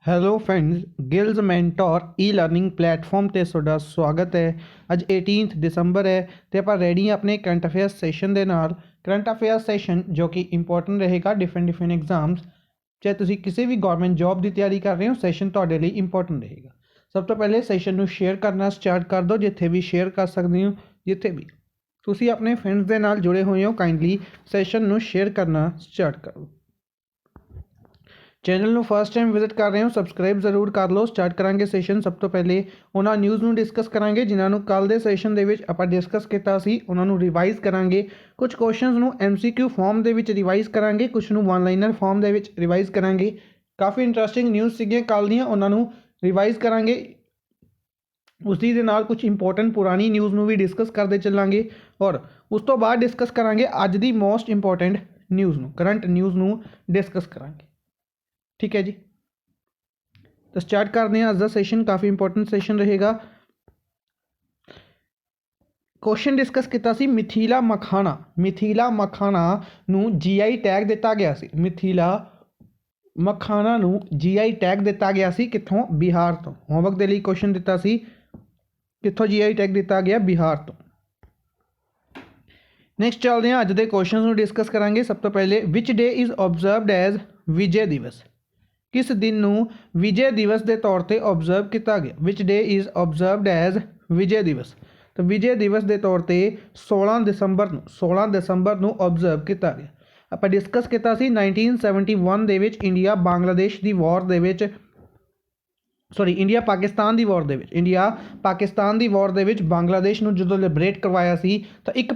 Hello friends, ਗਿਲਜ਼ mentor ਈ learning platform ਤੇ ਤੁਹਾਡਾ ਸਵਾਗਤ ਹੈ। ਅੱਜ 18 ਦਸੰਬਰ ਹੈ ਤੇ ਆਪਾਂ ਰੈਡੀ ਹਾਂ ਆਪਣੇ ਕਰੰਟ ਅਫੇਅਰਸ ਸੈਸ਼ਨ ਦੇ ਨਾਲ। ਕਰੰਟ ਅਫੇਅਰਸ ਸੈਸ਼ਨ ਜੋ ਕਿ ਇੰਪੋਰਟੈਂਟ ਰਹੇਗਾ ਡਿਫਰੈਂਟ ਐਗਜ਼ਾਮਸ, ਚਾਹੇ ਤੁਸੀਂ ਕਿਸੇ ਵੀ ਗਵਰਨਮੈਂਟ ਜੌਬ ਦੀ ਤਿਆਰੀ ਕਰ ਰਹੇ ਹੋ, ਸੈਸ਼ਨ ਤੁਹਾਡੇ ਲਈ ਇੰਪੋਰਟੈਂਟ ਰਹੇਗਾ। ਸਭ ਤੋਂ ਪਹਿਲੇ ਸੈਸ਼ਨ ਨੂੰ ਸ਼ੇਅਰ ਕਰਨਾ ਸਟਾਰਟ ਕਰ ਦਿਓ, ਜਿੱਥੇ ਵੀ ਸ਼ੇਅਰ ਕਰ ਸਕਦੇ ਹੋ। ਜਿੱਥੇ ਵੀ ਤੁਸੀਂ ਆਪਣੇ ਫਰੈਂਡਸ ਦੇ ਨਾਲ ਜੁੜੇ ਹੋਏ ਹੋ, ਕਾਈਂਡਲੀ ਸੈਸ਼ਨ ਨੂੰ ਸ਼ੇਅਰ ਕਰਨਾ ਸਟਾਰਟ ਕਰੋ। ਚੈਨਲ ਨੂੰ ਫਸਟ ਟਾਈਮ ਵਿਜ਼ਿਟ ਕਰ ਰਹੇ ਹੋ, ਸਬਸਕ੍ਰਾਈਬ ਜ਼ਰੂਰ ਕਰ ਲਓ। ਸਟਾਰਟ ਕਰਾਂਗੇ ਸੈਸ਼ਨ। ਸਭ ਤੋਂ ਪਹਿਲੇ ਉਹਨਾਂ ਨਿਊਜ਼ ਨੂੰ ਡਿਸਕਸ ਕਰਾਂਗੇ ਜਿਨ੍ਹਾਂ ਨੂੰ ਕੱਲ੍ਹ ਦੇ ਸੈਸ਼ਨ ਦੇ ਵਿੱਚ ਆਪਾਂ ਡਿਸਕਸ ਕੀਤਾ ਸੀ, ਉਹਨਾਂ ਨੂੰ ਰਿਵਾਈਜ਼ ਕਰਾਂਗੇ। ਕੁਝ ਕੁਐਸਚਨਸ ਨੂੰ MCQ ਫਾਰਮ ਦੇ ਵਿੱਚ ਰਿਵਾਈਜ਼ ਕਰਾਂਗੇ, ਕੁਝ ਨੂੰ ਵਨ ਲਾਈਨਰ ਫਾਰਮ ਦੇ ਵਿੱਚ ਰਿਵਾਈਜ਼ ਕਰਾਂਗੇ। ਕਾਫੀ ਇੰਟਰਸਟਿੰਗ ਨਿਊਜ਼ ਸੀਗੀਆਂ ਕੱਲ੍ਹ ਦੀਆਂ, ਉਹਨਾਂ ਨੂੰ ਰਿਵਾਈਜ਼ ਕਰਾਂਗੇ। ਉਸੀ ਦੇ ਨਾਲ ਕੁਝ ਇੰਪੋਰਟੈਂਟ ਪੁਰਾਣੀ ਨਿਊਜ਼ ਨੂੰ ਵੀ ਡਿਸਕਸ ਕਰਦੇ ਚੱਲਾਂਗੇ ਔਰ ਉਸ ਤੋਂ ਬਾਅਦ ਡਿਸਕਸ ਕਰਾਂਗੇ ਅੱਜ ਦੀ ਮੋਸਟ ਇੰਪੋਰਟੈਂਟ ਨਿਊਜ਼ ਨੂੰ, ਕਰੰਟ ਨਿਊਜ਼ ਨੂੰ ਡਿਸਕਸ ਕਰਾਂਗੇ। ठीक है जी, तो स्टार्ट करते हैं। अज का सैशन काफ़ी इंपॉर्टेंट सैशन रहेगा। क्वेश्चन डिस्कस किया सी मिथिला मखाना। मिथिला मखाना नू GI टैग दिता गया सी। मिथिला मखाना नू GI टैग दिता गया सी कित्थों? बिहार तो। होमवर्क के लिए क्वेश्चन दिता सी कित्थों GI टैग दिता गया? बिहार तो। नैक्सट चलते हैं, अज के क्वेश्चन डिस्कस करांगे। सब तो पहले विच डे इज़ ऑबजर्वड एज विजय दिवस? किस दिन नू विजय दिवस के तौर पर ऑबजर्व किया गया? विच डे इज़ ऑबजर्वड एज विजय दिवस? तो विजय दिवस के तौर पर 16 दिसंबर नू ऑबजर्व किया गया। आप डिस्कस किया 1971 के इंडिया बांग्लादेश की वॉर के इंडिया पाकिस्तान की वॉर के इंडिया पाकिस्तान की वॉर के बांग्लादेश को जो लिबरेट करवाया सी, तो एक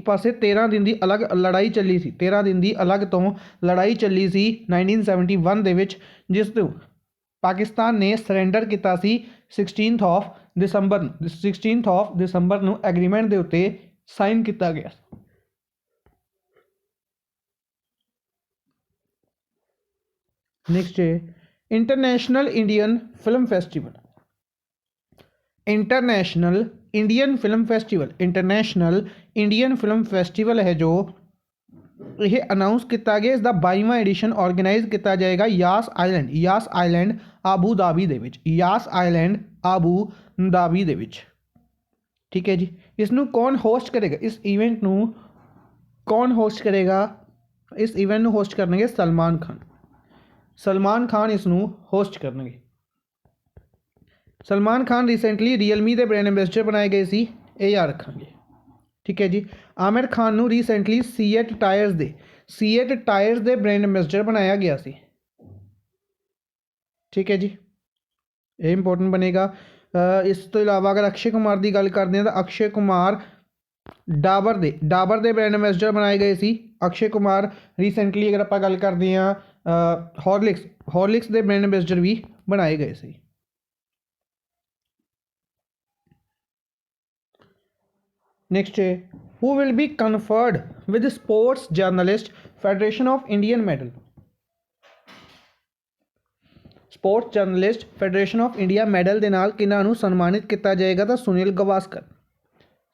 पासे 13 दिन की अलग लड़ाई चली सी। 13 दिन की अलग तो लड़ाई चली सी 1971 के, जिस तो पाकिस्तान ने सरेंडर किया सी 16 दिसंबर को एग्रीमेंट के उत्ते साइन किया गया। Next international Indian film festival. International Indian film festival, international Indian film festival है जो यह अनाउंस किया गया। इसका 22वां एडिशन ऑर्गेनाइज किया जाएगा यास आइलैंड आबू धाबी दे विच। यास आइलैंड आबू धाबी दे विच। ठीक है जी। इसनू कौन होस्ट करेगा? इस इवेंट नू कौन होस्ट करेगा? इस इवेंट नू होस्ट करनगे सलमान खान। सलमान खान इसनू होस्ट करनगे। सलमान खान रिसेंटली रियलमी के ब्रांड एंबेसडर बनाए गए सी, ये याद रखेंगे। ठीक है जी। आमिर खान नू रिसेंटली सीएट टायर्स के ब्रांड एंबेसडर बनाया गया सी। ठीक है जी, ये इंपॉर्टेंट बनेगा। इस तो इलावा अगर अक्षय कुमार की गल करते हैं तो अक्षय कुमार डाबर के ब्रांड एंबेसडर बनाए गए सी। अक्षय कुमार रिसेंटली अगर आप गल करते हैं हॉर्लिक्स के ब्रांड एंबेसडर भी बनाए गए सी। नेक्स्ट है who will be conferred with sports journalist federation of Indian medal. Sports journalist federation of India medal के नाल किन्हां नूं सन्मानित किया जाएगा? तो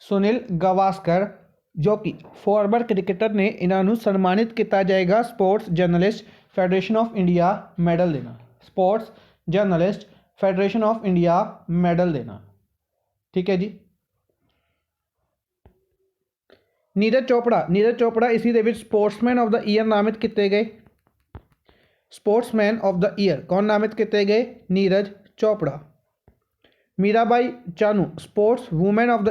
सुनील गावस्कर जो कि फॉरवर्ड क्रिकेटर ने, इन्हों सन्मानित किया जाएगा sports journalist federation of India medal देना। Sports journalist federation of India medal देना। ठीक है जी। नीरज चोपड़ा इसी दे विच स्पोर्ट्समैन ऑफ द ईयर नामित किए गए। स्पोर्ट्समैन ऑफ द ईयर कौन नामित किए गए? Neeraj Chopra. Mirabai Chanu sports women of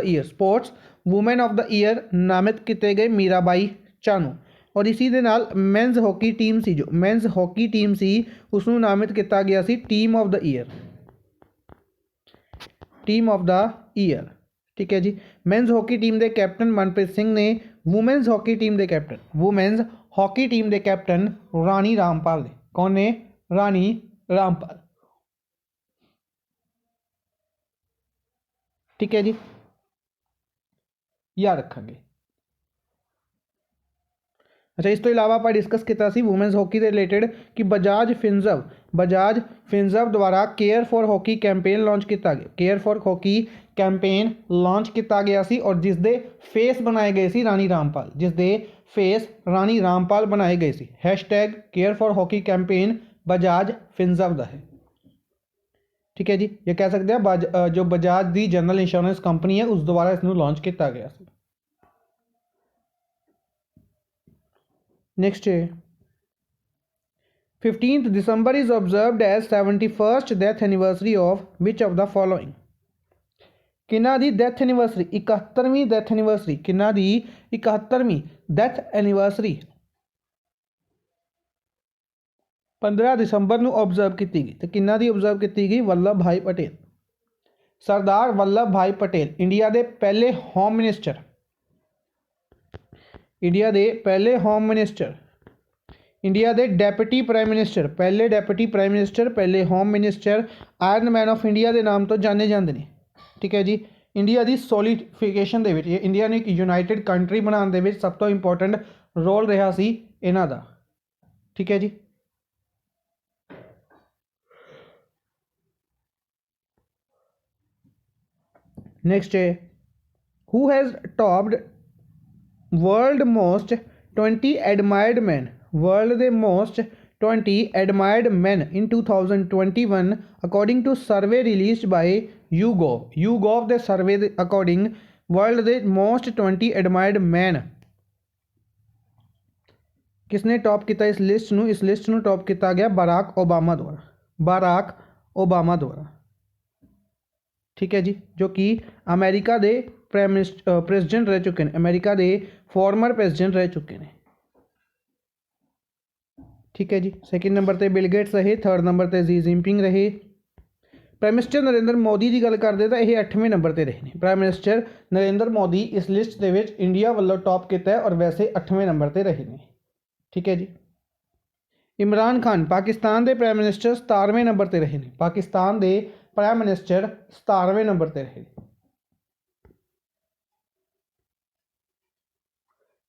the year नामित किए गए मीराबाई चानू। और इसी दे नाल मेंस हॉकी टीम सी, जो मेंस हॉकी टीम सी उसनू नामित किया गया सी टीम ऑफ द ईयर। ठीक है जी। मेंस हॉकी टीम के कैप्टन मनप्रीत सिंह ने वूमेंस हॉकी टीम के कैप्टन रानी रामपाल ने। कौन ने? रानी रामपाल। ठीक है जी, याद रखेंगे। अच्छा, इस तो इलावा आप डिस्कस किया वूमेंस हॉकी के रिलेटेड कि बजाज फिनजर्व द्वारा care for hockey campaign launch किया गया। Care for hockey campaign launch किया गया सी और जिसके फेस बनाए गए सी रानी रामपाल बनाए गए सी। Hashtag care for hockey campaign Bajaj Finserv का है। ठीक है जी, ये कह सकते हैं जो बजाज दी जनरल इंश्योरेंस कंपनी है उस द्वारा इसनूं लॉन्च किया गया सी। नेक्स्ट है 15th December is observed as 71st death anniversary of which of the following? किन्ना दी डेथ एनिवर्सरी 71वीं डेथ एनिवर्सरी, किन्ना दी 71वीं डेथ एनिवर्सरी 15 दिसंबर ਨੂੰ ऑब्जर्व की गई। तो किन्ना दी ऑब्जर्व की गई? वल्लभ भाई पटेल। सरदार वल्लभ भाई पटेल इंडिया के पहले होम मिनिस्टर, इंडिया के पहले होम मिनिस्टर, इंडिया के डेप्यूटी प्राइम मिनिस्टर, पहले डेप्यूटी प्राइम मिनिस्टर, पहले home minister, iron man of India के नाम तो जाने जाते हैं। ठीक है जी, इंडिया की सोलीडिफिकेशन के इंडिया ने एक यूनाइटेड कंट्री बनाने के सब तो इंपोर्टेंट रोल रहा सी इन्हां दा। ठीक है जी, नेक्स्ट है who has topped world most 20 admired man, world दे most 20 admired man in 2021 according to survey released by YouGov दे सर्वे दे अकॉर्डिंग वर्ल्ड दे मोस्ट 20 एडमायर्ड मैन किसने टॉप किया इस लिस्ट नू? इस लिस्ट नू टॉप किया गया बराक ओबामा द्वारा, बराक ओबामा द्वारा। ठीक है जी, जो कि अमेरिका के प्रेसिडेंट रह चुके हैं, अमेरिका के फॉर्मर प्रेसिडेंट रह चुके हैं। ठीक है जी, सैकेंड नंबर पर बिल गेट्स रहे, थर्ड नंबर पर जी जिनपिंग रहे। प्राइम मिनिस्टर नरेंद्र मोदी की गल करते तो यह 8वें नंबर पर रहे हैं। प्राइम मिनिस्टर नरेंद्र मोदी इस लिस्ट के इंडिया वालों टॉप किया है और वैसे 8वें नंबर पर रहे हैं। ठीक है जी, इमरान खान पाकिस्तान के प्राइम मिनिस्टर 17वें नंबर पर रहे हैं, पाकिस्तान के प्राइम मिनिस्टर 17वें नंबर पर रहे।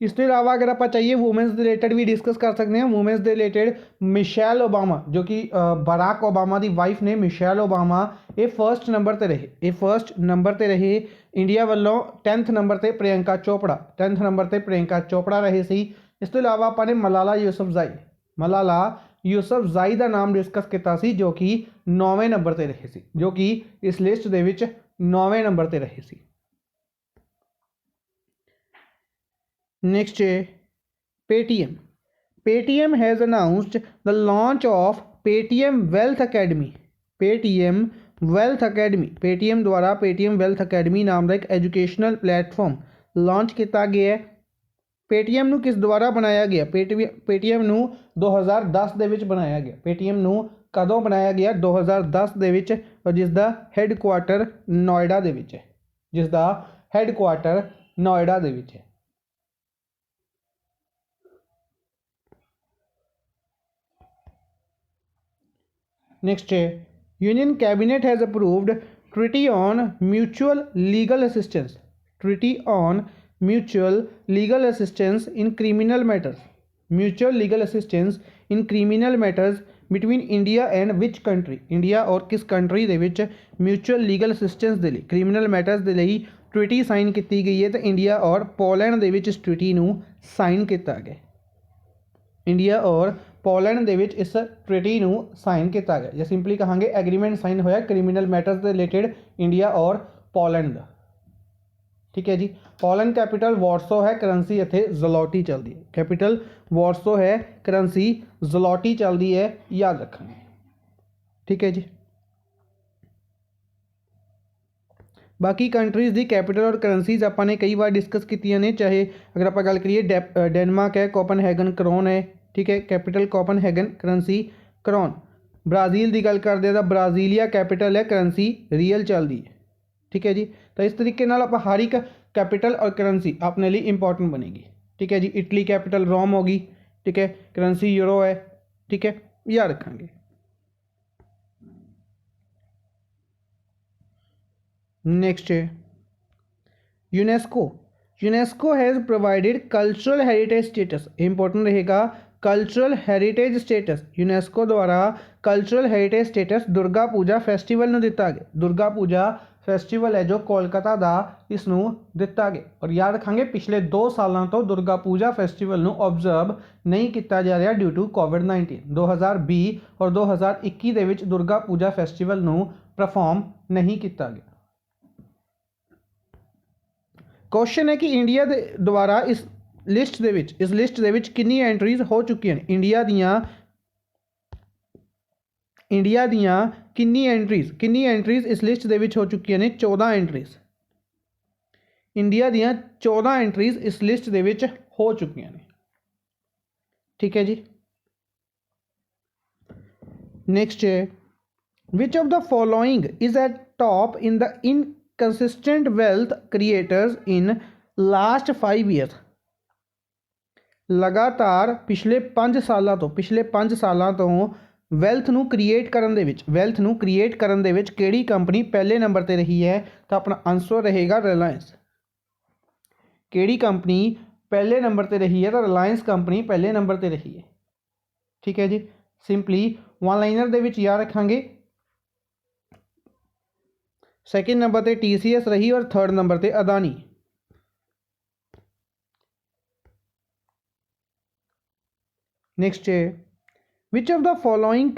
इसके अलावा अगर आप चाहिए वूमेंस के रिलेटेड भी डिस्कस कर सकते हैं। वूमेंस के रिलेटेड मिशेल ओबामा जो कि बराक ओबामा की वाइफ ने, मिशेल ओबामा, ये फर्स्ट नंबर पर रहे, ये फर्स्ट नंबर पर रहे। इंडिया वालों 10th नंबर पर प्रियंका चोपड़ा, 10th नंबर पर प्रियंका चोपड़ा रहे सी। इस तो इलावा आपने मलाला यूसुफजाई, मलाला यूसुफजाई का नाम डिस्कस किया सी जो कि 9वें नंबर पर रहे सी, जो कि इस लिस्ट के 9वें नंबर पर रहे सी। नेक्स्ट है Paytm, Paytm has announced the launch of Paytm wealth academy, Paytm wealth academy, Paytm द्वारा पेटीएम वेल्थ अकेडमी नाम का एक एजुकेशनल प्लेटफॉर्म लॉन्च किया गया है। पेटीएम नू किस द्वारा बनाया गया? पेटीएम नू 2010 दे विच बनाया गया। पेटीएम नू कदों बनाया गया? 2010 दे विच, और जिसका हैडकुआटर नोएडा दे विच है, जिसका हैडकुआटर नोएडा दे विच है। नेक्स्ट है union cabinet has approved treaty on mutual legal assistance, treaty on mutual legal assistance in criminal matters, mutual legal assistance in criminal matters between India and which country, India और किस country दे विच mutual legal assistance दे लिए, criminal matters दे लिए treaty sign की गई है। तो India और Poland दे विच इस ट्रीटी नू साइन किया गया, इंडिया और पोलैंड दे विच इस ट्रीटी नू साइन किया गया, या सिंपली कहांगे एग्रीमेंट साइन होया क्रिमिनल मैटर्स के रिलेटेड इंडिया और पोलैंड का। ठीक है जी, पोलैंड कैपिटल वॉर्सो है, करंसी इत्थे ज़लोटी चलती है, कैपिटल वॉर्सो है, करंसी ज़लोटी चलती है, याद रखेंगे। ठीक है जी, बाकी कंट्रीज़ की कैपिटल और करंसीज आपने कई बार डिस्कस की ने, चाहे अगर आप गल करिए डेनमार्क है, कोपनहेगन क्रोन है। ठीक है, capital Copenhagen, currency krone. Brazil की गल करते तो ब्राज़ीलिया कैपिटल है, करंसी रियल चलती है। ठीक है जी, तो इस तरीके नाल आप हर एक कैपिटल और करंसी अपने लिए इंपॉर्टेंट बनेगी। ठीक है जी, इटली कैपिटल रोम होगी। ठीक है, करंसी यूरो है। ठीक है, याद रखेंगे। नेक्स्ट है UNESCO, UNESCO has provided cultural heritage status, important रहेगा कल्चरल हेरिटेज स्टेटस, यूनेस्को द्वारा cultural heritage status Durga Puja festival में दिता गया, दुर्गा पूजा ਫੈਸਟੀਵਲ ਹੈ ਜੋ ਕੋਲਕਾਤਾ ਦਾ ਇਸ ਨੂੰ ਦਿੱਤਾ ਗਿਆ। ਔਰ ਯਾਦ ਰੱਖਾਂਗੇ ਪਿਛਲੇ 2 ਸਾਲਾਂ ਤੋਂ ਦੁਰਗਾ ਪੂਜਾ ਫੈਸਟੀਵਲ ਨੂੰ ਓਬਜ਼ਰਵ ਨਹੀਂ ਕੀਤਾ ਜਾ ਰਿਹਾ ਡਿਊ ਟੂ ਕੋਵਿਡ-19। 2020 ਔਰ 2021 ਦੇ ਵਿੱਚ ਦੁਰਗਾ ਪੂਜਾ ਫੈਸਟੀਵਲ ਨੂੰ ਪਰਫਾਰਮ ਨਹੀਂ ਕੀਤਾ ਗਿਆ। क्वेश्चन है कि इंडिया दे द्वारा इस लिस्ट दे विच कितनी एंट्रीज हो चुकी हैं। इंडिया दियां कितनी एंट्रीज इस लिस्ट दे विच हो चुकी हैं। 14 एंट्रीज। इंडिया दियां 14 एंट्रीज इस लिस्ट दे विच हो चुकी हैं। ठीक है जी। नेक्स्ट है which of the following is eight top in the inconsistent wealth creators in last 5 years. लगातार पिछले 5 सालों तो वैल्थ नू क्रिएट करन दे विच किहड़ी कंपनी पहले नंबर ते रही है। तो अपना आंसर रहेगा रिलायंस। किहड़ी कंपनी पहले नंबर ते रही है? तो रिलायंस कंपनी पहले नंबर ते रही है। ठीक है जी। सिंपली वन लाइनर दे विच याद रखांगे। सेकेंड नंबर ते TCS रही और थर्ड नंबर ते अदानी। नेक्स्ट है which of the following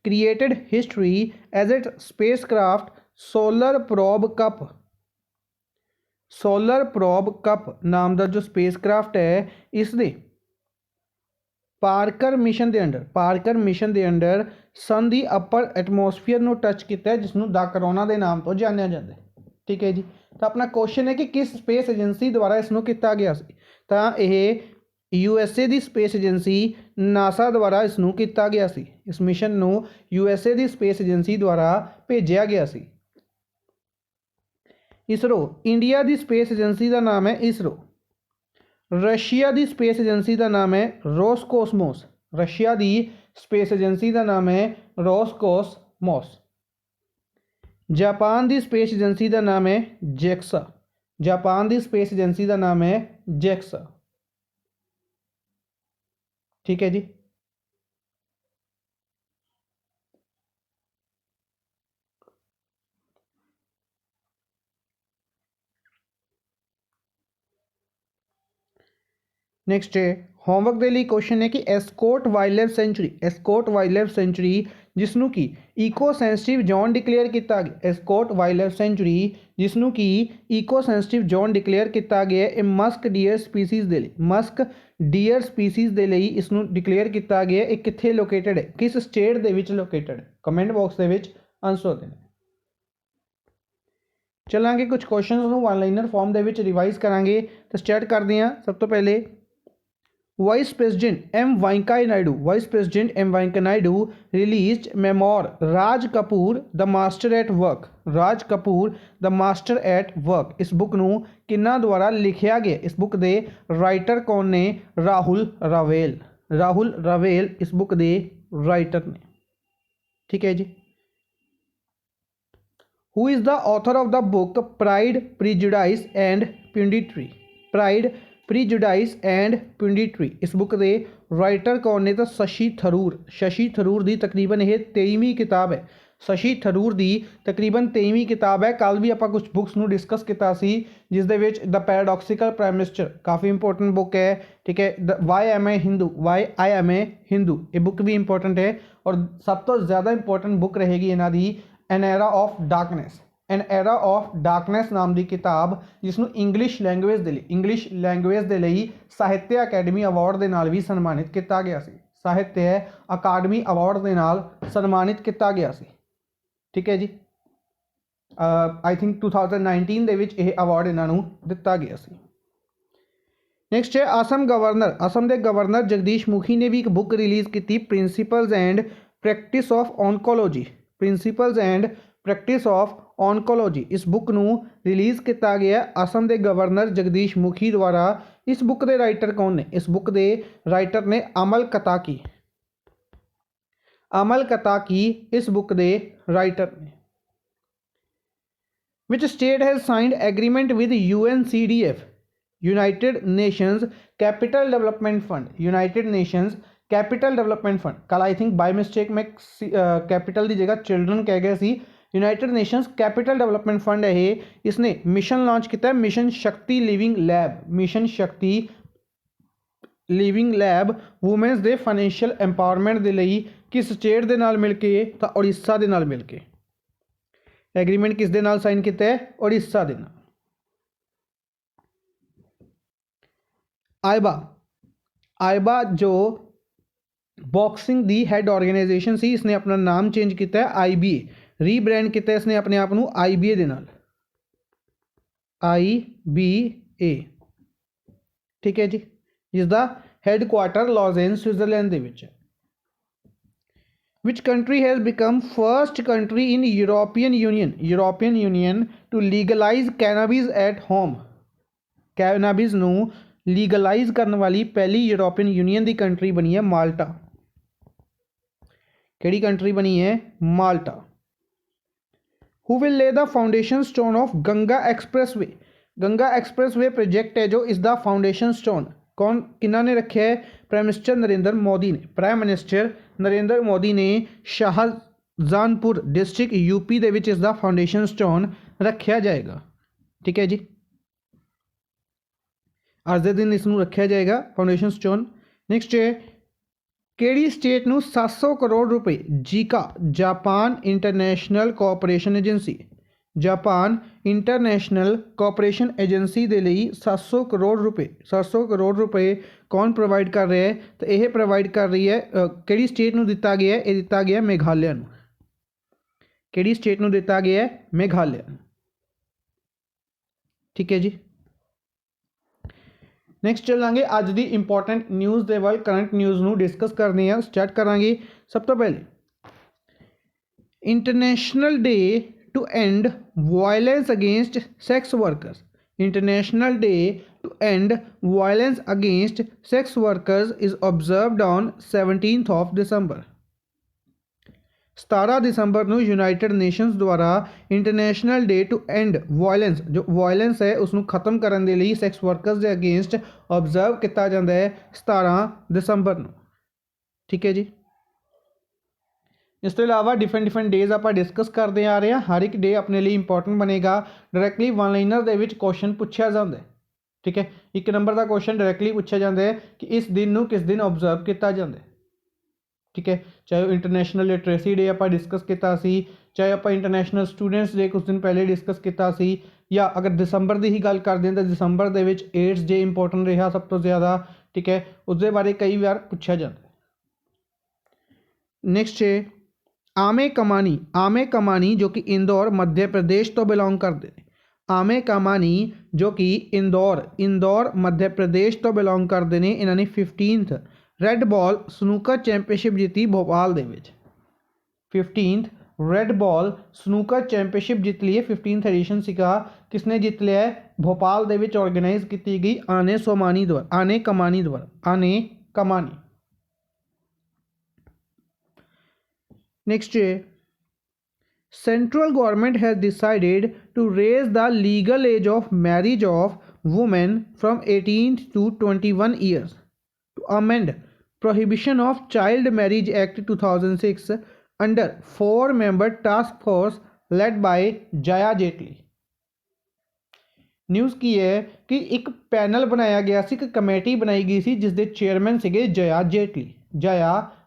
created history as it spacecraft solar probe नाम का जो स्पेसक्राफ्ट है इसके पार्कर मिशन के अंडर सन की अपर एटमोसफेयर में टच किया जिसनों द करोना के नाम तो जानिया जाता है। ठीक है जी। तो अपना क्वेश्चन है कि किस स्पेस एजेंसी द्वारा इसनों किया गया सी। तो यह USA की स्पेस एजेंसी नासा द्वारा इसनों किया गया सी। इस मिशन नू USA की स्पेस एजेंसी द्वारा भेजा गया सी। इसरो इंडिया की स्पेस एजेंसी का नाम है इसरो। रशिया की स्पेस एजेंसी का नाम है रोसकोसमोस। रशिया की स्पेस एजेंसी का नाम है रोसकोसमोस। जापान की स्पेस एजेंसी का नाम है जेक्सा। ठीक है जी। नेक्स्ट है होमवर्क के लिए क्वेश्चन है कि एस्कोट वाइल्ड लाइफ सेंचुरी जिसनों की इको सेंसिटिव जोन डिक्लेयर किया गया। एस्कोट वाइल्ड लाइफ सेंचुरी जिसनों की इको सेंसिटिव जोन डिक्लेयर किया गया है मस्क डियर स्पीसीज़ के लिए इसनों डिक्लेयर किया गया। ये कित्थे लोकेटेड है? किस स्टेट दे विच लोकेटेड है? कमेंट बॉक्स दे विच आंसर देना। चलांगे कुछ क्वेश्चन वन लाइनर फॉर्म दे विच रिवाइज करांगे। तो स्टार्ट करते हैं। सब तो पहले vice president M Venkaiah Naidu released memoir Raj Kapoor the master at work. इस बुक नू किन्ना द्वारा लिखिया गया? इस बुक दे राइटर कौन ने? राहुल रावेल इस बुक दे राइटर ने। ठीक है जी। Who is the author of the book pride prejudice and punditry. इस बुक के राइटर कौन ने? तो शशि थरूर की तकरीबन यह 23वीं किताब है। शशि थरूर की तकरीबन 23वीं किताब है। कल भी आप कुछ बुक्स नू डिस्कस किया जिस दे विच द पैराडॉक्सिकल प्राइम मिनिस्टर काफ़ी इंपोर्टेंट बुक है। ठीक है। Why I am a Hindu ये बुक भी इंपोर्टेंट है। और सब तो ज़्यादा इंपोर्टेंट बुक रहेगी इन्हों की एन एरा ऑफ डार्कनेस नाम की किताब जिसनों इंग्लिश लैंग्वेज के लिए साहित्य अकैडमी अवार्ड के नाल भी सन्मानित किया गया सी। साहित्य अकादमी अवार्ड के नाल सन्मानित किया गया सी। ठीक है जी। आई थिंक 2019 दे विच यह अवार्ड इन्हों दिता गया सी। नेक्स्ट है असम के गवर्नर जगदीश मुखी ने भी एक बुक रिलीज़ की principles and practice of oncology. इस बुक नू रिलीज़ किया गया असम के गवर्नर जगदीश मुखी द्वारा। इस बुक के राइटर कौन ने? इस बुक के राइटर ने अमल कताकी इस बुक के राइटर ने। Which state has signed agreement with UNCDF United Nations Capital Development Fund. United Nations Capital Development Fund कल आई थिंक बाय मिस्टेक मैं कैपिटल की जगह चिल्ड्रन कह गया सी। United Nations Capital Development Fund है ये, इसने मिशन लॉन्च किया है, mission Shakti living lab, mission Shakti living lab women's दे फाइनैशियल एम्पावरमेंट दे लई किस स्टेट दे नाल मिल के तो उड़ीसा दे नाल मिल के एग्रीमेंट किस दे नाल साइन किया है, उड़ीसा दे नाल। आयबा, आयबा जो बॉक्सिंग दी हैड ऑर्गेनाइजेशन सी, इसने अपना नाम चेंज किया है IBA, रीब्रांड किया इसने अपने आप को IBA दे नाल, IBA, ठीक है जी, जिसका हैडकुआटर लॉजेन स्विट्जरलैंड दे विच है। Which country has become first country in European Union to legalize cannabis at home? Cannabis नू लीगलाइज करने वाली पहली यूरोपियन यूनियन की कंट्री बनी है माल्टा। केड़ी कंट्री बनी है? माल्टा। Who will lay the foundation stone of Ganga expressway? Ganga expressway project है जो इसका फाउंडेशन स्टोन कौन किन्ना ने रखे है? प्राइम मिनिस्टर नरेंद्र मोदी ने। प्राइम मिनिस्टर नरेंद्र मोदी ने शाहजहानपुर डिस्ट्रिक्ट यूपी दे विच इसका फाउंडेशन स्टोन रखा जाएगा, ठीक है जी, अज के दिन इसनूं रखा जाएगा फाउंडेशन स्टोन। नैक्सट है केड़ी स्टेट नूं 700 करोड़ रुपए Zika Japan international cooperation agency, Japan international cooperation agency के लिए 700 करोड़ रुपए, 700 करोड़ रुपए कौन प्रोवाइड कर रहा है? तो यह प्रोवाइड कर रही है केड़ी स्टेट नूं दिता गया है? ये दिता गया है मेघालय नूं। केड़ी स्टेट नूं दिता गया है? मेघालय, ठीक है जी। नैक्सट चलांगे अज की इंपॉर्टेंट न्यूज़ के वाल करंट न्यूज़ नूं डिस्कस करने हैं, स्टार्ट करांगे। सब तो पहले international day to end violence against sex workers, international day to end violence against sex workers is observed on 17 of December. 17 दिसंबर को यूनाइटेड नेशंस द्वारा international day to end violence, जो वायलेंस है उसनों खत्म करने के लिए सैक्स वर्कर्स के अगेंस्ट ऑब्जर्व किया जाता है 17 दिसंबर को, ठीक है जी। इस तो इलावा डिफरेंट डेज आप डिस्कस करते आ रहे हैं, हर एक डे अपने लिए इंपॉर्टेंट बनेगा। डायरैक्टली वन लाइनर के क्वेश्चन पूछा जाता है, ठीक है, एक नंबर का क्वेश्चन डायरैक्टली पूछा जाता है कि इस दिन को किस दिन ऑब्जर्व किया जाता है, ठीक है, चाहे इंटरनेशनल लिटरेसी डे आप डिस्कस किया, चाहे आप इंटरनेशनल स्टूडेंट्स डे कुछ दिन पहले डिस्कस किया, या अगर दिसंबर की ही गल करते हैं तो दिसंबर के एड्स डे इंपॉर्टेंट रहा सब तो ज़्यादा, ठीक है, उसके बारे कई बार पूछा जाता है। नैक्सट है आमे कमानी, आमे कमानी जो कि इंदौर मध्य प्रदेश तो बिलोंग करते हैं, आमे कमानी जो कि इंदौर मध्य प्रदेश तो बिलोंग करते हैं, इन्होंने 15th red ball snooker championship जीती भोपाल दे विच, 15th red ball snooker championship जीत ली है, 15th एडिशन सीगा, किसने जीत लिया है? भोपाल दे विच ऑर्गेनाइज की गई आने सोमानी द्वारा, आने कमानी द्वारा, आने कमानी। Next central government has decided to raise the legal age of marriage of women from 18 to 21 years to amend prohibition of child marriage act 2006 under 4-member task force led by Jaya Jaitley. News की है कि एक panel बनाया गया सी, एक committee बनाई गई सी जिसके चेयरमैन सीगे जया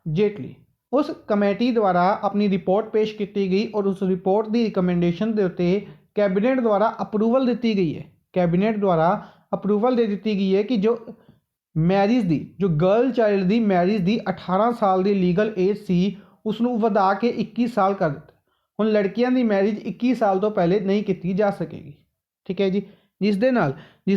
जेटली। उस कमेटी द्वारा अपनी रिपोर्ट पेश की गई और उस रिपोर्ट की रिकमेंडेशन के उत्ते कैबिनेट द्वारा अप्रूवल दी गई है, कैबिनेट द्वारा अप्रूवल दे दी गई है कि जो मैरिज की, जो गर्ल चाइल्ड की मैरिज की 18 साल की लीगल एज सी उसनों वधा के 21 साल कर दिता। हुण लड़कियां की मैरिज 21 साल तो पहले नहीं की जा सकेगी, ठीक है जी, जिस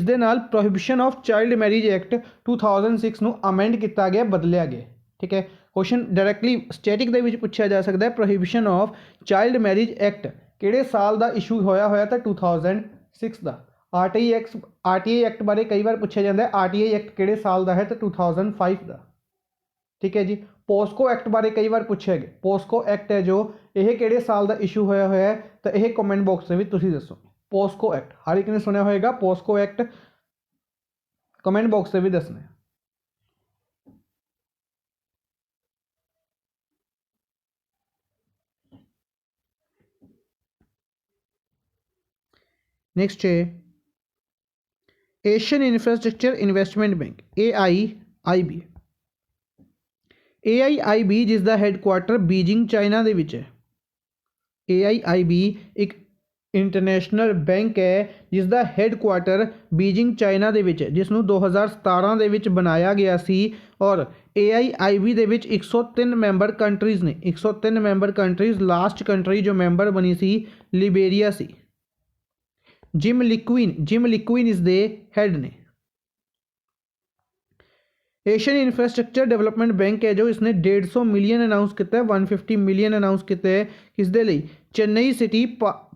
दे नाल prohibition of child marriage act 2006 नूं अमेंड किया गया, बदलिया गया, ठीक है। क्वेश्चन डायरैक्टली स्टैटिक दे विच पूछा जा सकता है prohibition of child marriage act किहड़े साल का इशू होया तो 2006 का। आरटीआई एक्ट बारे कई बार पूछा जाता है, आरटीआई एक्ट किहड़े साल का है तो 2005 का, ठीक है जी। पोस्को एक्ट बारे कई बार पूछा गया, पोस्को एक्ट है जो यह किहड़े साल का इशू होया है तो यह कमेंट बॉक्स में तुसीं दसो। पोस्को एक्ट हर एक ने सुनिया होगा, पोस्को एक्ट कमेंट बॉक्स से भी दसना है। नेक्स्ट है Asian infrastructure investment bank AIIB। AIIB जिस दा हैडकुआटर बीजिंग चाइना ਦੇ ਵਿੱਚ ਹੈ। AIIB ਇੱਕ ਇੰਟਰਨੈਸ਼ਨਲ ਬੈਂਕ ਹੈ ਜਿਸ ਦਾ ਹੈਡਕੁਆਟਰ ਬੀजिंग ਚਾਈਨਾ ਦੇ ਵਿੱਚ ਹੈ, ਜਿਸ ਨੂੰ 2017 ਦੇ ਵਿੱਚ ਬਣਾਇਆ ਗਿਆ ਸੀ। ਔਰ AIIB ਦੇ ਵਿੱਚ 103 ਮੈਂਬਰ ਕੰਟਰੀਜ਼ ਨੇ। 103 ਮੈਂਬਰ ਕੰਟਰੀਜ਼। ਲਾਸਟ ਕੰਟਰੀ ਜੋ ਮੈਂਬਰ ਬਣੀ ਸੀ ਲਿਬੇਰੀਆ ਸੀ। ਜਿਮ ਲਿਕੁਇਨ ਇਸ ਦੇ ਹੈਡ ਨੇ। एशियन इंफ्रास्ट्रक्चर डेवलपमेंट बैंक है जो इसने 150 मिलियन अनाउंस किया है, 150 मिलियन अनाउंस किया है किसके लिए? Chennai city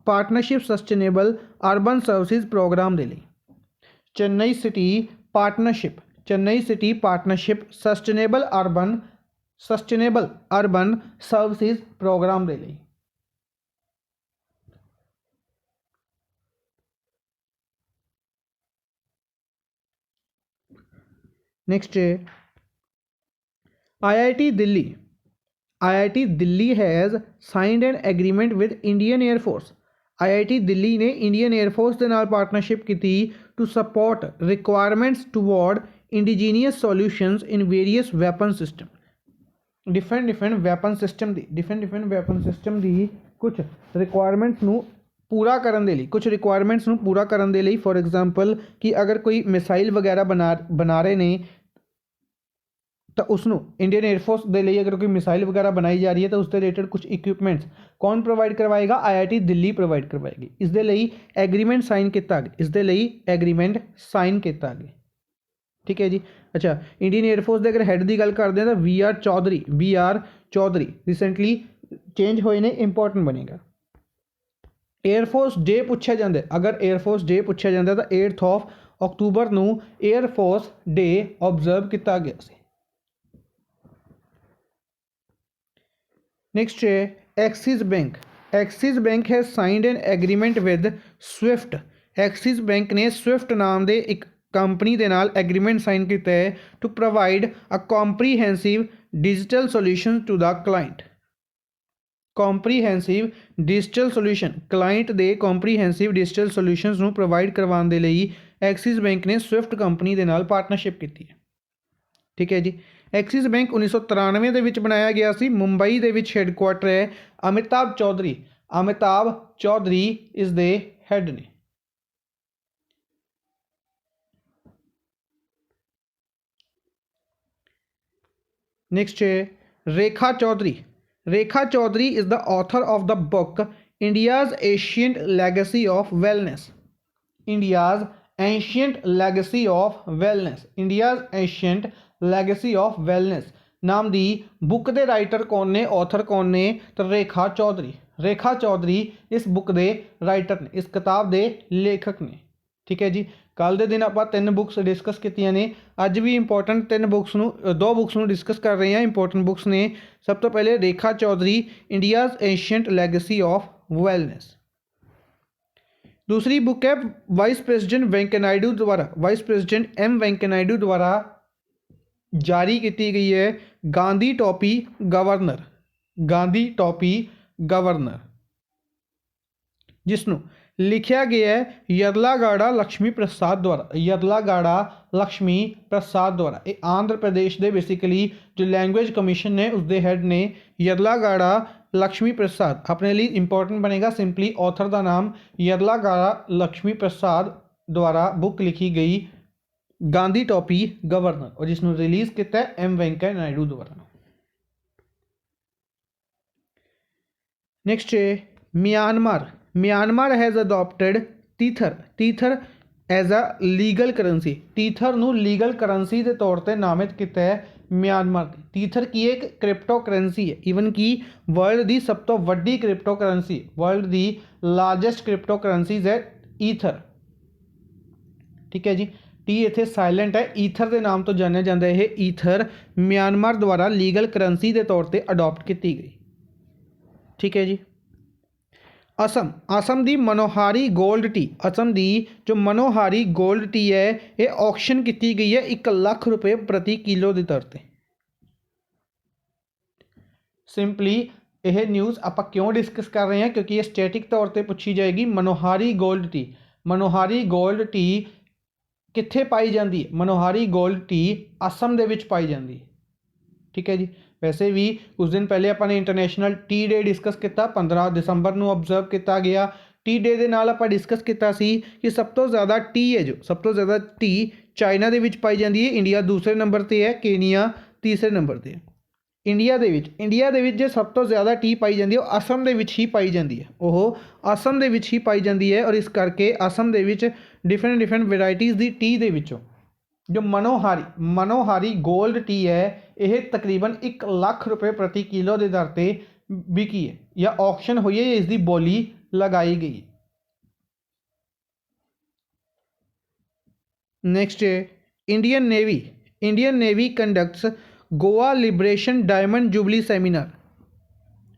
partnership sustainable urban services programme दे लिए। Chennai city partnership sustainable urban services programme दे लिए। नेक्स्ट है IIT Delhi has signed an agreement with Indian air force. IIT Delhi ने इंडियन एयरफोर्स के नाल पार्टनरशिप की to support requirements toward indigenous solutions in various weapon system. Different weapon system की कुछ requirements नू पूरा करने के लिए, कुछ रिक्वायरमेंट्स नू पूरा करने के लिए। फॉर एग्जाम्पल कि अगर कोई मिसाइल वगैरह बना रहे ने तो उसनों इंडियन एयरफोर्स के लिए अगर कोई मिसाइल वगैरह बनाई जा रही है तो उससे रिलेटेड कुछ इक्विपमेंट्स कौन प्रोवाइड करवाएगा? IIT दिल्ली प्रोवाइड करवाएगी। इसके लिए एग्रीमेंट साइन किया गया। ठीक है जी। अच्छा, इंडियन एयरफोर्स के अगर हैड की गल करते हैं तो VR चौधरी रिसेंटली चेंज होए ने, इंपॉर्टेंट बनेगा। एयरफोर्स डे पूछा जाता है, अगर एयरफोर्स डे पूछा जाता है तो 8 अक्तूबर को एयरफोर्स डे ऑबजर्व किया गया से। नेक्स्ट है axis bank has signed an agreement with Swift. Axis bank ने स्विफ्ट नाम के एक कंपनी के नाल एग्रीमेंट साइन किया है to provide a comprehensive digital solution to the client. Comprehensive digital solution client दे कॉम्प्रीहेंसिव डिजिटल सोल्यूशनस नू प्रोवाइड करवाने के लिए एक्सिस बैंक ने स्विफ्ट कंपनी के नाल पार्टनरशिप की है। ठीक है जी। एक्सिस बैंक 1993 के विच बनाया गया सी। मुंबई के विच हैडकुआटर है। अमिताभ चौधरी इस दे हैड ने। नेक्स्ट है Rekha Chaudhary is the author of the book India's ancient legacy of wellness. India's ancient legacy of wellness नाम की बुक के राइटर कौन ने? ऑथर कौन ने? तो रेखा चौधरी इस बुक के राइटर ने, इस किताब के लेखक ने। ठीक है जी। कल के दिन आप 3 बुक्स डिस्कस की ने। अज भी इंपॉर्टेंट 2 बुक्स डिस्कस कर रहे हैं। इंपॉर्टेंट बुक्स ने सब तो पहले Rekha Chaudhary India's ancient legacy of wellness. दूसरी बुक है vice president M Venkaiah Naidu द्वारा जारी की गई है गांधी टॉपी गवर्नर, जिसनों लिखा गया है यरलागाड़ा लक्ष्मी प्रसाद द्वारा। ये आंध्र प्रदेश के बेसिकली जो लैंग्वेज कमीशन है उसके हैड ने यरलागाड़ा लक्ष्मी प्रसाद। अपने लिए इंपॉर्टेंट बनेगा सिंपली ऑथर का नाम यरलागाड़ा लक्ष्मी प्रसाद द्वारा बुक लिखी गई गांधी टॉपी गवर्नर, और जिसनों रिलीज किया M वेंकैया नायडू द्वारा। नेक्स्ट है Myanmar has adopted tether as a legal currency. Tether नू लीगल करेंसी के तौर पर नामित किया है म्यांमार। टीथर की एक क्रिप्टो करेंसी है, ईवन की वर्ल्ड की सब तो वड्डी क्रिप्टो करेंसी, वर्ल्ड की लार्जेस्ट क्रिप्टो करेंसीज है ईथर। ठीक है जी। टी इत्थे साइलेंट है। ईथर के नाम तो जाना जाता है। ईथर म्यांमार द्वारा लीगल करेंसी के तौर पर अडॉप्ट की गई। ठीक है जी। असम की मनोहारी गोल्ड टी, जो मनोहारी गोल्ड टी है ये ऑक्शन की गई है 1 लाख रुपये प्रति किलो की दर से। सिंपली यह न्यूज़ आप क्यों डिस्कस कर रहे हैं? क्योंकि ये स्टैटिक तौर पर पूछी जाएगी। मनोहारी गोल्ड टी मनोहारी गोल्ड टी कित्थे पाई जाती है? मनोहारी गोल्ड टी असम दे विच पाई जाती है। ठीक है जी। वैसे भी कुछ दिन पहले अपने इंटरनेशनल टी डे डिस्कस किया, 15 दिसंबर को ऑबजर्व किया गया। टी डे के नाल आप डिस्कस किया कि सब तो ज़्यादा टी है, जो सब तो ज़्यादा टी चाइना के विच पाई जाती है। इंडिया दूसरे नंबर पर है, केनिया तीसरे नंबर पर है। इंडिया दे विच जो सब तो ज़्यादा टी पाई जाती है वो असम के विच ही पाई जाती है, वो असम के विच ही पाई जाती है। और इस करके असम के विच डिफरेंट वैरायटीज़ की टी के विचों जो मनोहारी गोल्ड टी है, यह तकरीबन 1 लाख रुपए प्रति किलो के दर से बिकी है, या ऑक्शन हुई है, इसकी बोली लगाई गई है। नेक्स्ट है Indian navy conducts Goa liberation diamond jubilee seminar.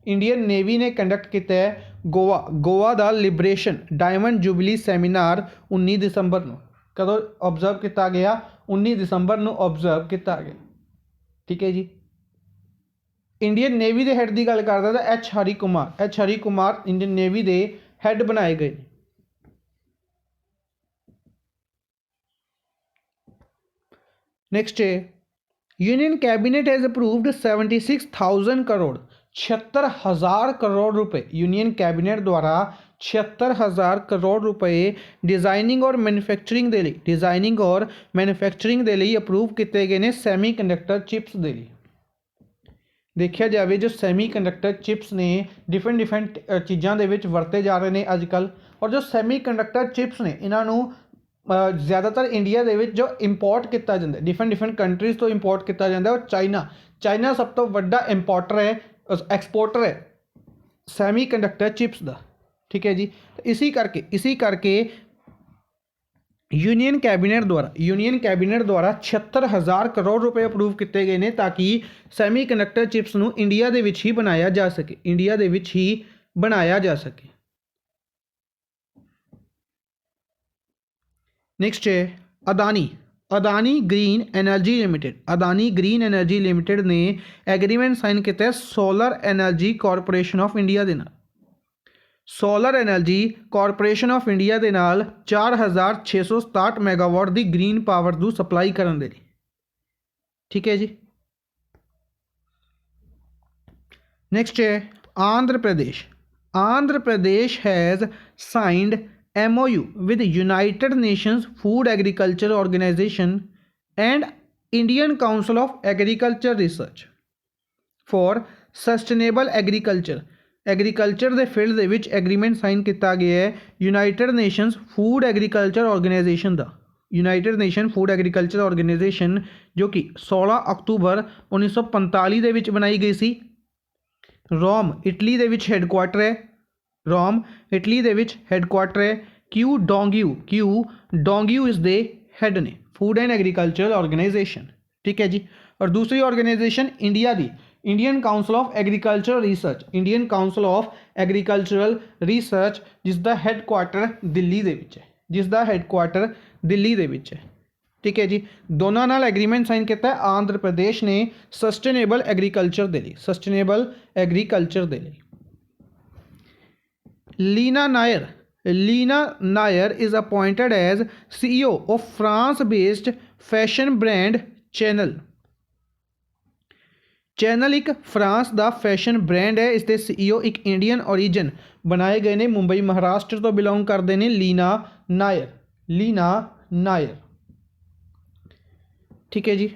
Indian navy ने कंडक्ट किया है गोवा का लिबरेशन डायमंड जुबली सैमीनार 19 दिसंबर को। कदों ऑबजर्व किया गया? 19 दिसंबर को ऑबजर्व किया गया। ठीक है जी। इंडियन नेवी के हैड की गल करता तो एच हरी कुमार इंडियन नेवी के हैड बनाए गए। नेक्स्ट है union cabinet has approved 76,000 crore 76,000 crore रुपए यूनियन कैबिनेट द्वारा 76,000 करोड़ रुपए डिजाइनिंग और मैन्युफैक्चरिंग के लिए अप्रूव किए गए हैं सैमी कंडक्टर चिप्स के लिए। देखा जाए जो सैमी कंडक्टर चिप्स ने डिफरेंट चीज़ों के वरते जा रहे हैं अजकल। और जो सैमी कंडक्टर चिप्स ने इन्हों ज़्यादातर इंडिया के जो इंपोर्ट किया जाता है, डिफरेंट कंट्रीज़ तो इंपोर्ट किया जाता है। और चाइना सब तो वड्डा इंपोर्टर है, एक्सपोर्टर है सैमी कंडक्टर चिप्स का। ठीक है जी। इसी करके यूनियन कैबिनेट द्वारा 76,000 करोड़ रुपए अप्रूव किए गए हैं ताकि सैमी कंडक्टर चिप्स को इंडिया के ही बनाया जा सके। नेक्स्ट है अदानी ग्रीन एनर्जी लिमिटेड ने एग्रीमेंट साइन किया solar energy corporation of India के नाल। Solar energy corporation of India के नाल 4,667 मैगावाट की ग्रीन पावर को सप्लाई करने के लिए। ठीक है जी। नेक्स्ट है Andhra Pradesh has signed MOU with United Nations Food Agriculture Organization and Indian Council of Agriculture Research for Sustainable Agriculture के फील्ड के विच एग्रीमेंट साइन किया गया है United Nations food agriculture organisation का। United Nation food agriculture organisation जो कि 16 October 1945 के विच बनाई गई सी। रोम इटली के विच हैडकुआटर है। Q Dongyu is they had ने फूड एंड एग्रीकल्चरल ऑर्गेनाइजेशन। ठीक है जी। और दूसरी ऑर्गेनाइजेशन इंडिया की Indian council of agricultural research जिसका हैडकुआटर दिल्ली दे विच है। ठीक है जी। दोनों नाल एग्रीमेंट साइन किया आंध्र प्रदेश ने सस्टेनेबल एग्रीकल्चर के लिए। Leena Nair is appointed as CEO of France based fashion brand Chanel एक फ्रांस का फैशन ब्रांड है। इसके CEO एक इंडियन ओरिजिन बनाए गए हैं, मुंबई महाराष्ट्र तो बिलोंग करते हैं लीना नायर। ठीक है जी।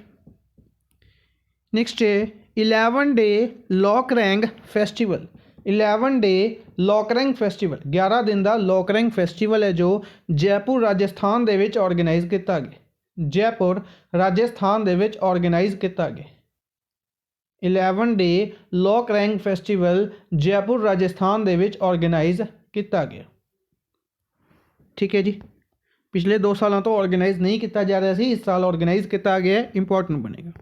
नेक्स्ट है 11 डे लॉकरैंग फेस्टिवल। 11 दिन का लॉकरैंग फेस्टिवल है जो जयपुर राजस्थान के विच ऑर्गेनाइज किया गया। 11 डे लॉकरैंग फेस्टिवल जयपुर राजस्थान के विच ऑर्गेनाइज किया गया। ठीक है जी। पिछले 2 सालों तो ऑर्गेनाइज नहीं किया जा रहा सी, इस साल ऑर्गेनाइज किया गया, इंपॉर्टेंट बनेगा।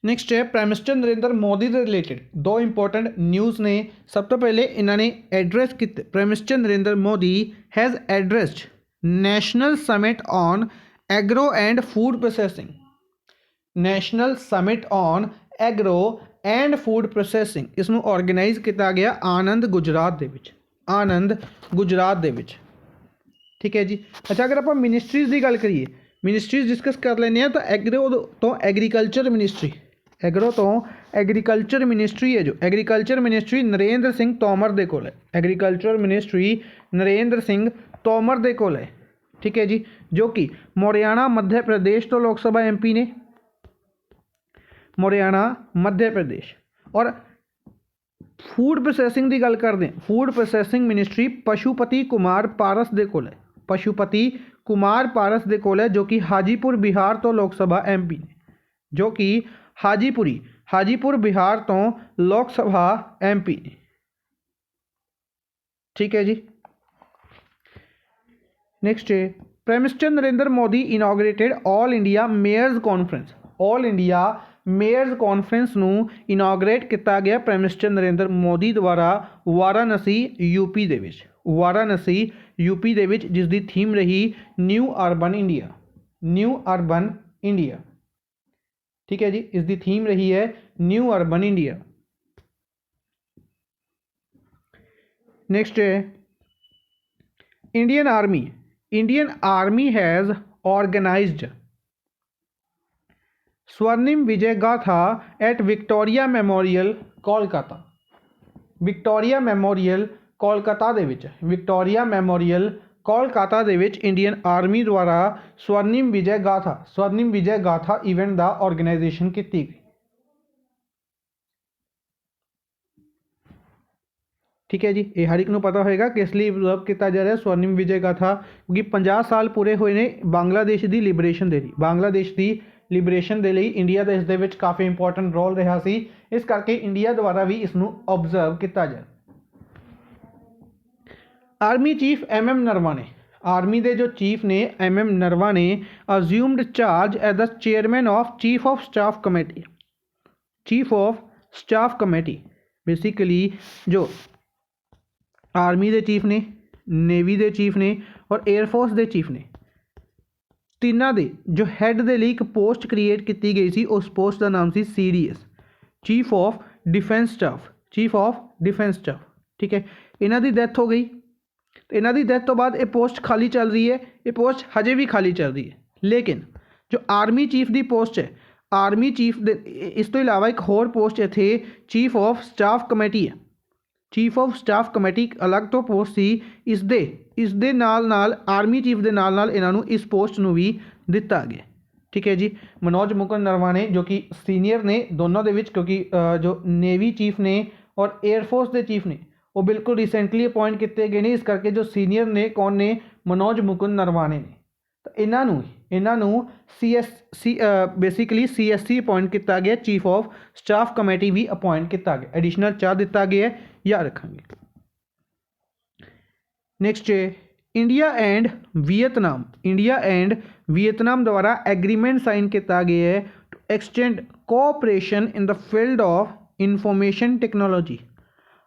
नेक्स्ट है प्राइम मिनिस्टर नरेंद्र मोदी के रिलेटेड 2 इंपॉर्टेंट न्यूज़ ने। सब तो पहले इन्होंने एड्रैस किए, prime minister Narendra Modi has addressed national summit on agro and food processing. National summit on agro and food processing इसनों ऑर्गेनाइज किया गया आनंद गुजरात दे विच। आनंद गुजरात दे विच। ठीक है जी। अच्छा अगर आप मिनिस्ट्रीज़ की गल करिए, मिनिस्ट्रीज़ डिस्कस कर लें तो एग्रो तो एग्रीकल्चर मिनिस्ट्री, एग्रो तो एग्रीकल्चर मिनिस्ट्री है जो एग्रीकल्चर मिनिस्ट्री नरेंद्र सिंह तोमर दे कोल है। एग्रीकल्चर मिनिस्ट्री नरेंद्र सिंह तोमर दे कोल है। ठीक है जी, जो कि मोरियाना मध्य प्रदेश तो लोक सभा MP ने, मोरियाना मध्य प्रदेश। और फूड प्रोसैसिंग की गल करते हैं, food processing ministry Pashupati Kumar Paras दे कोल है। पशुपति कुमार पारस दे कोल है, जो कि हाजीपुर बिहार तो लोक सभा MP ने, जो कि हाजीपुर बिहार तो लोक सभा MP ने। ठीक है जी। नेक्स्ट है prime minister Narendra Modi inaugurated all India mayors conference. All India mayors conference ਨੂੰ ਇਨੋਗ੍ਰੇਟ ਕੀਤਾ ਗਿਆ ਪ੍ਰਾਈਮ ਮਿਨਿਸਟਰ ਨਰਿੰਦਰ ਮੋਦੀ ਦੁਆਰਾ ਵਾਰਾਣਸੀ यूपी ਦੇ ਵਿੱਚ, ਵਾਰਾਣਸੀ यूपी ਦੇ ਵਿੱਚ, ਜਿਸ ਦੀ ਥੀਮ ਰਹੀ new urban India, new urban India. ठीक है जी, इसकी थीम रही है न्यू अर्बन इंडिया। नेक्स्ट है Indian army, Indian army has organised Swarnim Vijay Gatha at Victoria memorial Kolkata. Victoria memorial Kolkata दे विच, विक्टोरिया मैमोरियल कोलकाता दे विच इंडियन आर्मी द्वारा स्वर्णिम विजय गाथा इवेंट का ऑर्गेनाइजेशन की गई। ठीक है जी, ये हर एक को पता होगा किस लिए ऑब्जर्व किया जा रहा है स्वर्णिम विजय गाथा, क्योंकि 50 साल पूरे हुए ने बांग्लादेश की लिबरेशन दे लिए, बांग्लादेश की लिबरेशन दे लिए इंडिया का इस काफ़ी इंपॉर्टेंट रोल रहा सी, इस करके इंडिया द्वारा भी इसनों ऑब्जर्व किया जाए। Army chief MM Naravane, army के जो चीफ ने MM Naravane assumed charge as the chairman of chief of staff committee. Chief of staff committee basically जो आर्मी के चीफ ने, नेवी के चीफ ने और एयरफोर्स के चीफ ने, तिना दे जो हैड के लिए एक पोस्ट क्रिएट की गई सी, उस पोस्ट का नाम सी CDS, chief of defence staff, chief of defence staff. ठीक है, इन्हों की डेथ हो गई, इन्हों की डेथ तो बाद ये पोस्ट खाली चल रही है, ये पोस्ट हजे भी खाली चल रही है। लेकिन जो आर्मी चीफ की पोस्ट है, आर्मी चीफ दे इस तो इलावा एक होर पोस्ट इत्थे चीफ ऑफ स्टाफ कमेटी है, चीफ ऑफ स्टाफ कमेटी अलग तो पोस्ट सी, इसदे नाल आर्मी चीफ के नाल इन्हों इस पोस्ट में भी दिता गया। ठीक है जी, मनोज मुकुंद नरवाने जो कि सीनियर ने दोनों के, क्योंकि जो नेवी चीफ ने और एयरफोर्स के चीफ ने वो बिल्कुल रिसेंटली अपॉइंट किए गए हैं, इस करके जो सीनियर ने कौन ने, मनोज मुकुंद नरवाने ने, तो इन्हों बेसिकली CSC अपॉइंट किया गया, चीफ ऑफ स्टाफ कमेटी भी अपॉइंट किया गया, एडिशनल चार्ज दिता गया है, याद रखेंगे। नेक्स्ट है India and Vietnam, India and Vietnam द्वारा एग्रीमेंट साइन किया गया है to extend cooperation in the field of information technology.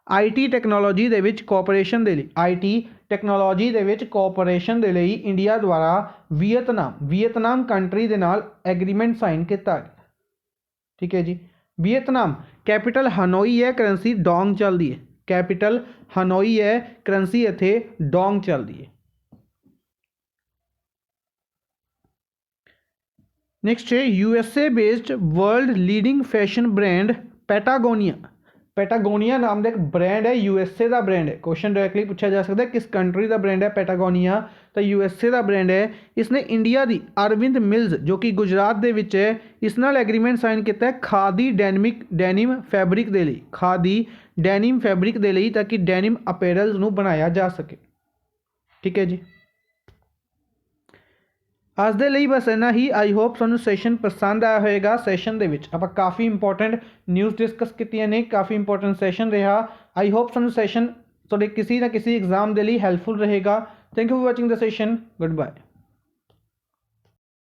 IT technology दे विच कोऑपरेशन दे लई, IT टैक्नोलॉजी दे विच कोऑपरेशन दे लई इंडिया द्वारा वियतनाम कंट्री दे नाल एग्रीमेंट साइन किया गया। ठीक है जी, वियतनाम कैपिटल हनोई है, करंसी डोंग चलती है, कैपिटल हनोई है, करंसी इत्थे डोंग चलती है। नेक्स्ट है USA based world leading fashion brand Patagonia नाम का एक ब्रांड है, USA का ब्रांड है। क्वेश्चन डायरेक्टली पूछा जा सकता है किस कंट्री का ब्रांड है पैटागोनिया, तो USA का ब्रांड है। इसने इंडिया की अरविंद मिल्स जो कि गुजरात के विच है, इस नाल एग्रीमेंट साइन किया है खादी डेनिम फैब्रिक के लिए, खादी डेनिम फैब्रिक के लिए, ताकि डेनिम अपैरल्स नूं बनाया जा सके। ठीक है जी, आज दे लई बस इन्ना ही। आई होप तुहानूं सैशन पसंद आया होएगा। सैशन दे विच आपां काफ़ी इंपॉर्टेंट न्यूज़ डिस्कस कीतियां ने, काफ़ी इंपॉर्टेंट सैशन रहा। आई होप तुहानूं सैशन तुहाडे किसी ना किसी एग्जाम दे लई हैल्पफुल रहेगा। Thank you for watching the session, good bye.